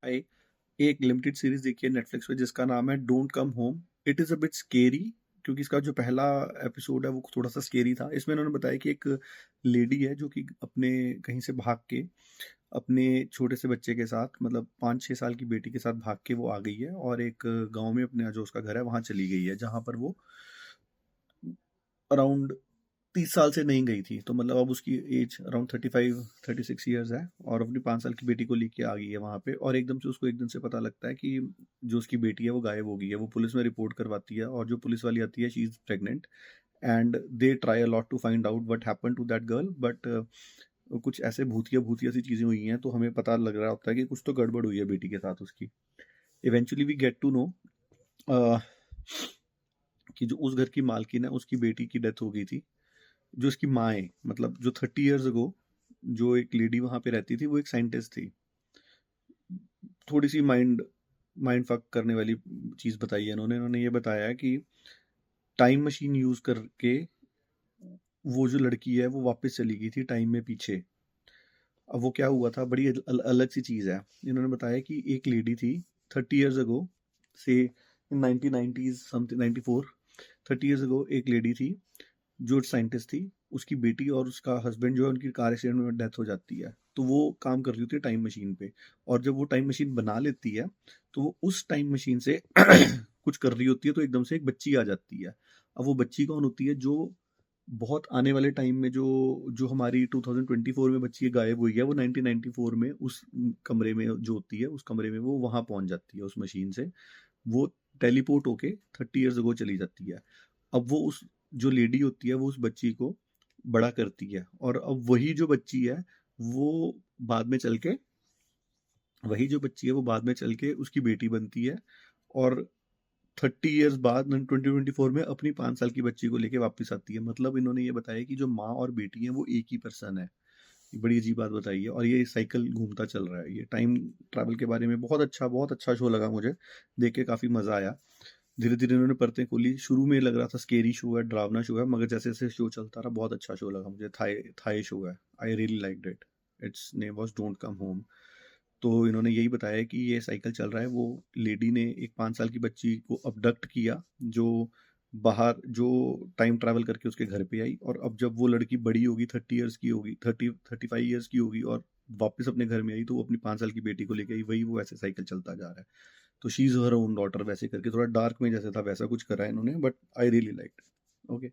आई एक limited series देखी है नेटफ्लिक्स पे जिसका नाम है don't come home. It is a bit scary, क्योंकि इसका जो पहला एपिसोड है वो थोड़ा सा स्केरी था। इसमें उन्होंने बताया कि एक लेडी है जो कि अपने कहीं से भाग के अपने छोटे से बच्चे के साथ, मतलब 5-6 साल की बेटी के साथ भाग के वो आ गई है और एक गांव में अपने जो उसका घर है वहां चली गई है, जहां पर वो अराउंड 30 साल से नहीं गई थी। तो मतलब अब उसकी एज अराउंड 35-36 ईयर्स है और अपनी 5 साल की बेटी को लेके आ गई है वहाँ पे। और एकदम से उसको एक दिन से पता लगता है कि जो उसकी बेटी है वो गायब हो गई है। वो पुलिस में रिपोर्ट करवाती है और जो पुलिस वाली आती है she is pregnant and they try a lot to find out what happened to that girl, but कुछ ऐसे भूतिया भूतिया सी चीज़ें हुई हैं तो हमें पता लग रहा होता है कि कुछ तो गड़बड़ हुई है बेटी के साथ उसकी। Eventually we get to know कि जो उस घर की मालकिन है उसकी बेटी की डेथ हो गई थी। जो इसकी माँ है, मतलब जो 30 ईयर्स अगो जो एक लेडी वहां पे रहती थी वो एक साइंटिस्ट थी। थोड़ी सी माइंड माइंड फक करने वाली चीज बताई है इन्होंने ये बताया है कि टाइम मशीन यूज करके वो जो लड़की है वो वापस चली गई थी टाइम में पीछे। अब वो क्या हुआ था, बड़ी अलग सी चीज है। इन्होंने बताया कि एक लेडी थी 30 ईयर्स अगो से इन 1990s समथिंग 94, 30 ईयर्स अगो एक लेडी थी जो साइंटिस्ट थी। उसकी बेटी और उसका हस्बैंड जो है उनकी कार एक्सीडेंट में डेथ हो जाती है। तो वो काम कर रही होती है टाइम मशीन पे, और जब वो टाइम मशीन बना लेती है तो वो उस टाइम मशीन से कुछ कर रही होती है तो एकदम से एक बच्ची आ जाती है। अब वो बच्ची कौन होती है, जो बहुत आने वाले टाइम में जो जो हमारी 2024 में बच्ची गायब हुई है वो 1994 में उस कमरे में जो होती है उस कमरे में वो वहां पहुंच जाती है उस मशीन से। वो टेलीपोर्ट होके 30 ईयर्स अगो चली जाती है। अब वो उस जो लेडी होती है वो उस बच्ची को बड़ा करती है, और अब वही जो बच्ची है वो बाद में चल के उसकी बेटी बनती है। और 30 ईयर्स बाद 2024 में अपनी 5 साल की बच्ची को लेके वापस आती है। मतलब इन्होंने ये बताया कि जो माँ और बेटी है वो एक ही पर्सन है। ये बड़ी अजीब बात बताई है, और ये साइकिल घूमता चल रहा है। ये टाइम ट्रैवल के बारे में बहुत अच्छा शो लगा मुझे, देख के काफी मजा आया। धीरे धीरे इन्होंने परतें खोली। शुरू में लग रहा था स्केरी शो है, डरावना शो है, मगर जैसे जैसे शो चलता रहा बहुत अच्छा शो लगा मुझे। थाई थाई शो है, I really liked it. It's name was don't come home. तो इन्होंने यही बताया कि ये साइकिल चल रहा है। वो लेडी ने एक 5 साल की बच्ची को अबडक्ट किया, जो बाहर जो टाइम ट्रैवल करके उसके घर पे आई। और अब जब वो लड़की बड़ी होगी, 30 ईयर्स की होगी, 35 ईयर्स की होगी, और वापस अपने घर में आई तो वो अपनी 5 साल की बेटी को लेके आई। वही वो ऐसे साइकिल चलता जा रहा है। तो she is her own daughter, वैसे करके थोड़ा डार्क में जैसे था वैसा कुछ करा है इन्होंने, but I really like. Okay.